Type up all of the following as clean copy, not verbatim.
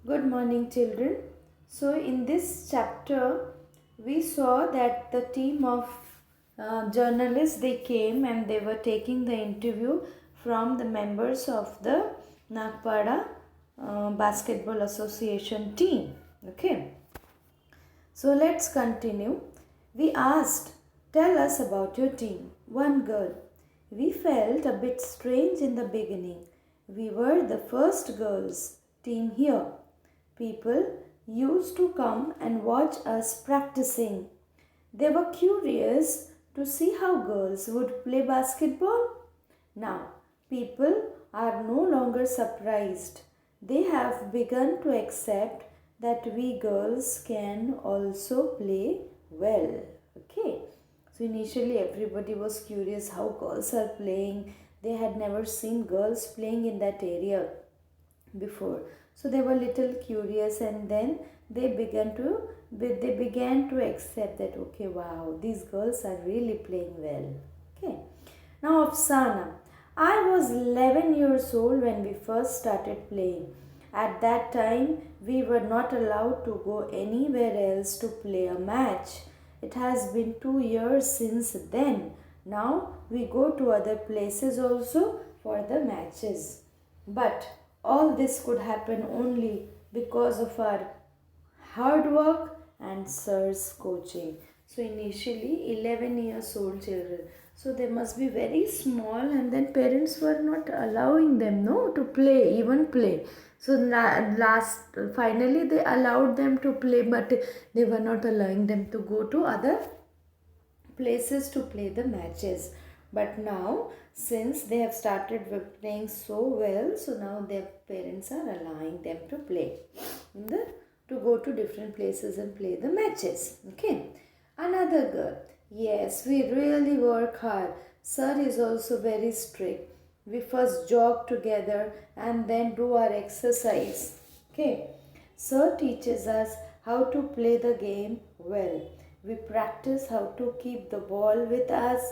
Good morning, children. So, in this chapter, we saw that the team of journalists they came and they were taking the interview from the members of the Nagpada Basketball Association team. Okay. So let's continue. We asked, tell us about your team. One girl. We felt a bit strange in the beginning. We were the first girls' team here. People used to come and watch us practicing. They were curious to see how girls would play basketball. Now, people are no longer surprised. They have begun to accept that we girls can also play well. Okay. So initially everybody was curious how girls are playing. They had never seen girls playing in that area before. So they were little curious, and then they began to accept that, okay, wow, these girls are really playing well. Okay. Now Afsana. I was 11 years old when we first started playing. At that time, we were not allowed to go anywhere else to play a match. It has been 2 years since then. Now we go to other places also for the matches. But all this could happen only because of our hard work and sir's coaching. So initially 11 years old children. So they must be very small, and then parents were not allowing them to play, even play. So finally they allowed them to play, but they were not allowing them to go to other places to play the matches. But now, since they have started playing so well, so now their parents are allowing them to play to go to different places and play the matches. Okay. Another girl. Yes, we really work hard. Sir is also very strict. We first jog together and then do our exercise. Okay. Sir teaches us how to play the game well. We practice how to keep the ball with us,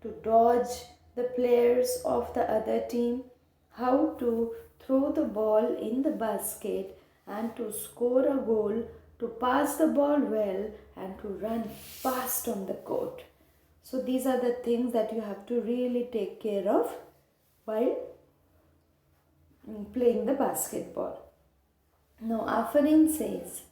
to dodge the players of the other team, how to throw the ball in the basket, and to score a goal, to pass the ball well, and to run fast on the court. So these are the things that you have to really take care of while playing the basketball. Now Afarin says,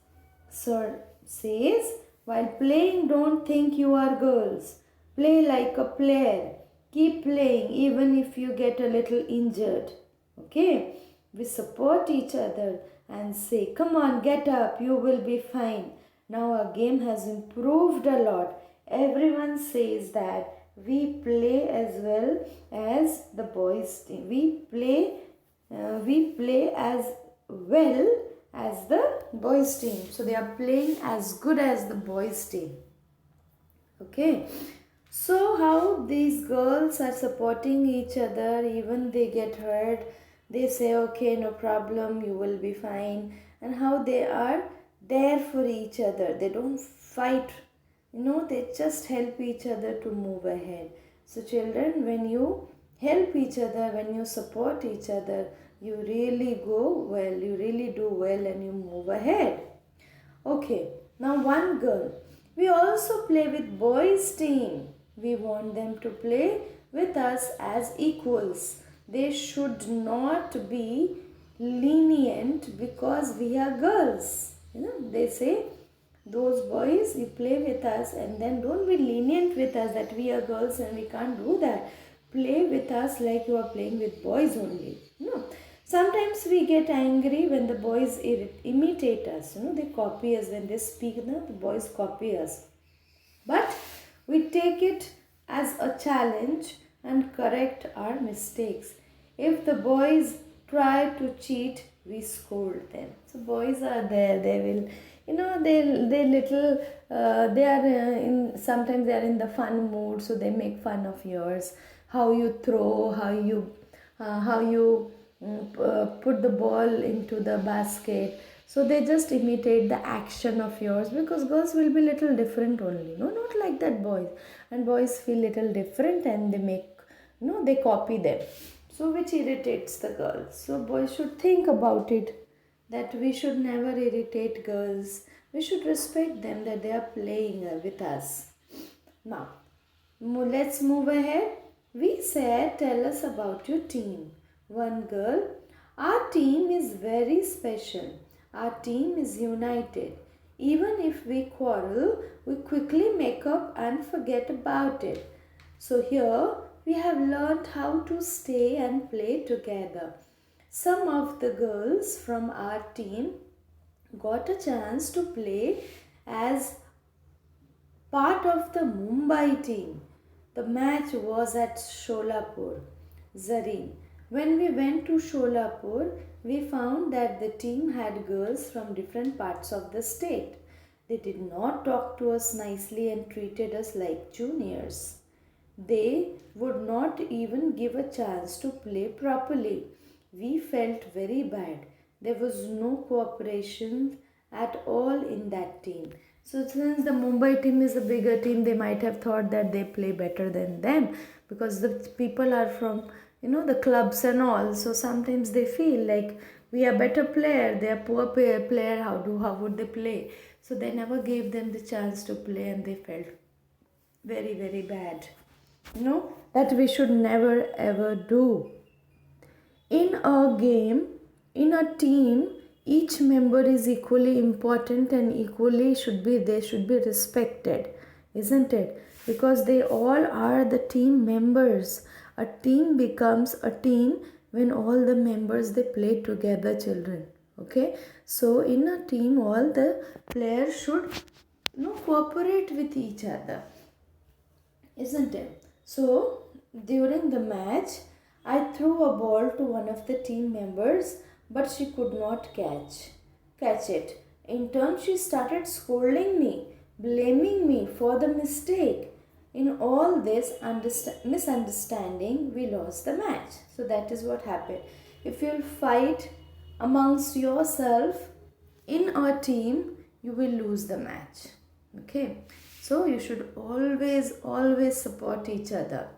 Sir says, while playing, don't think you are girls. Play like a player. Keep playing even if you get a little injured. Okay? We support each other and say, come on, get up, you will be fine. Now our game has improved a lot. Everyone says that we play as well as the boys team. We play as well as the boys team. So they are playing as good as the boys team. Okay. So how these girls are supporting each other, even they get hurt, they say, okay, no problem, you will be fine. And how they are there for each other. They don't fight, they just help each other to move ahead. So children, when you help each other, when you support each other, you really go well, you really do well, and you move ahead. Okay, now one girl. We also play with boys team. We want them to play with us as equals. They should not be lenient because we are girls. They say, those boys, you play with us, and then don't be lenient with us that we are girls and we can't do that. Play with us like you are playing with boys only. Sometimes we get angry when the boys imitate us. They copy us when they speak. The boys copy us. But we take it as a challenge and correct our mistakes. If the boys try to cheat, we scold them. So boys are there. They will, they are sometimes they are in the fun mood. So they make fun of yours. How you throw, how you put the ball into the basket. So they just imitate the action of yours, because girls will be little different only. No, not like that boys. And boys feel little different and they make, they copy them. So which irritates the girls. So boys should think about it. that we should never irritate girls. We should respect them that they are playing with us. Now, let's move ahead. We said, tell us about your team. One girl, our team is very special. Our team is united. Even if we quarrel, we quickly make up and forget about it. So here we have learned how to stay and play together. Some of the girls from our team got a chance to play as part of the Mumbai team. The match was at Sholapur, Zareen. When we went to Sholapur, we found that the team had girls from different parts of the state. They did not talk to us nicely and treated us like juniors. They would not even give a chance to play properly. We felt very bad. There was no cooperation at all in that team. So since the Mumbai team is a bigger team, they might have thought that they play better than them because the people are from, the clubs and all. So sometimes they feel like we are better player, they are poor player, how would they play? So they never gave them the chance to play and they felt very, very bad. That we should never ever do. In a game, in a team, each member is equally important and they should be respected, isn't it? Because they all are the team members. A team becomes a team when all the members they play together, children. Okay, so in a team all the players should cooperate with each other, isn't it? So during the match, I threw a ball to one of the team members, but she could not catch it. In turn, she started scolding me, blaming me for the mistake. In all this misunderstanding, we lost the match. So that is what happened. If you'll fight amongst yourself in a team, you will lose the match. Okay. So you should always support each other.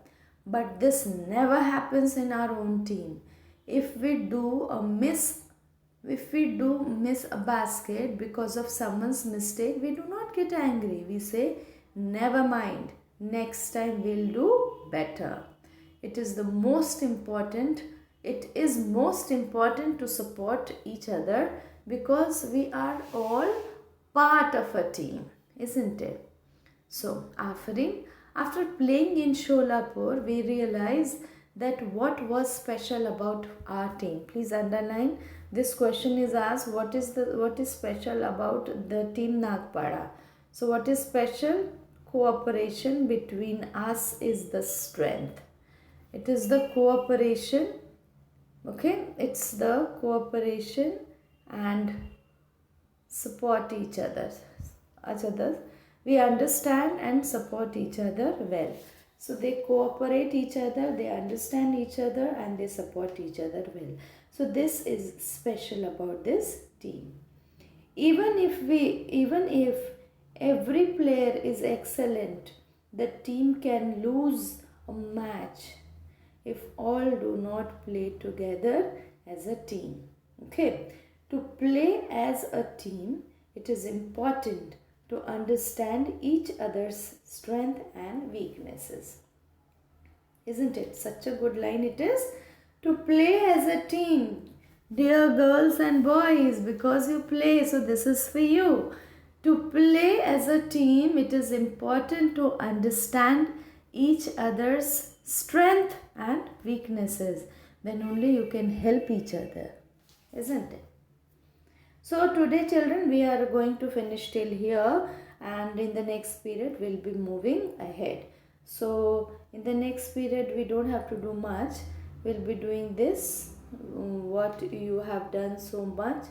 But this never happens in our own team. If we do miss a basket because of someone's mistake, we do not get angry. We say, never mind, next time we'll do better. It is most important to support each other because we are all part of a team, isn't it? So, Afrin, after playing in Sholapur, we realized that what was special about our team. Please underline, this question is asked, what is special about the team Nagpada? So what is special? Cooperation between us is the strength. It is the cooperation, okay? It's the cooperation and support each other. We understand and support each other well. So they cooperate each other, they understand each other and they support each other well. So this is special about this team. Even if every player is excellent, the team can lose a match if all do not play together as a team. Okay, to play as a team, it is important to understand each other's strength and weaknesses. Isn't it? Such a good line it is. To play as a team, dear girls and boys, because you play, so this is for you. To play as a team, it is important to understand each other's strength and weaknesses. Then only you can help each other, isn't it? So today, children, we are going to finish till here, and in the next period we'll be moving ahead. So in the next period we don't have to do much. We'll be doing this, what you have done so much.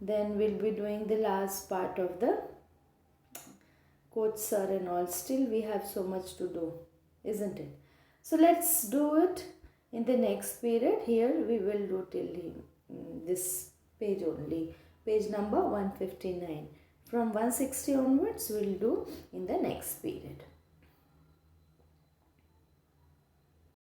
Then we'll be doing the last part of the coach sir and all. Still we have so much to do, isn't it? So let's do it in the next period. Here we will do till this page only. Page number 159. From 160 onwards we will do in the next period.